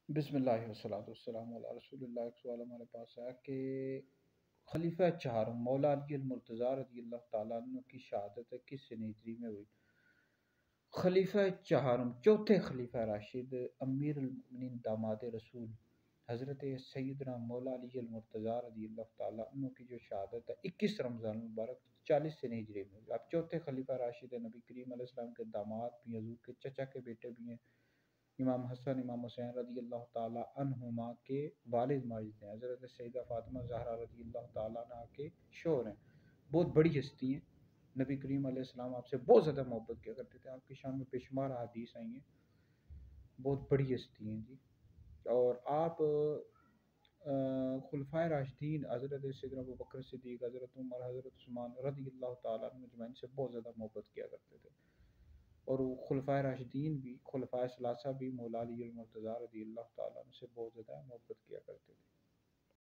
بسم اللہ والصلاۃ والسلام علی رسول اللہ۔ ایک سوال ہمارے پاس ہے کہ خلیفہ چہارم مولا علی المرتضیٰ رضی اللہ تعالیٰ عنہ کی شہادت کس سن ہجری میں ہوئی؟ خلیفہ چہارم چوتھے خلیفہ راشد امیر المؤمنین داماد رسول حضرت سیدنا مولا علی المرتضیٰ رضی اللہ تعالیٰ عنہ کی جو شہادت ہے 21 رمضان المبارک 40 سن ہجری میں ہوئی۔ اب چوتھے خلیفہ راشد نبی کریم علیہ السلام کے داماد بھی، حضور کے چچا کے بیٹے بھی ہیں، امام حسن امام حسین رضی اللہ تعالیٰ عنہما کے والد ماجد ہیں، حضرت سیدہ فاطمہ زہرا رضی اللہ تعالیٰ عنہ کے شوہر ہیں، بہت بڑی ہستی ہیں۔ نبی کریم علیہ السلام آپ سے بہت زیادہ محبت کیا کرتے تھے، آپ کی شان میں بے شمار احادیث آئی ہیں، بہت بڑی ہستی ہیں جی۔ اور آپ خلفائے راشدین حضرت سیدنا ابوبکر صدیق، حضرت عمر، حضرت عثمان رضی اللہ تعالیٰ عنہ اجمعین سے بہت زیادہ محبت کیا کرتے تھے، اور وہ خلفائے راشدین بھی، خلفائے ثلاثہ بھی مولا علی المرتضیٰ رضی اللہ تعالیٰ عنہ سے بہت زیادہ محبت کیا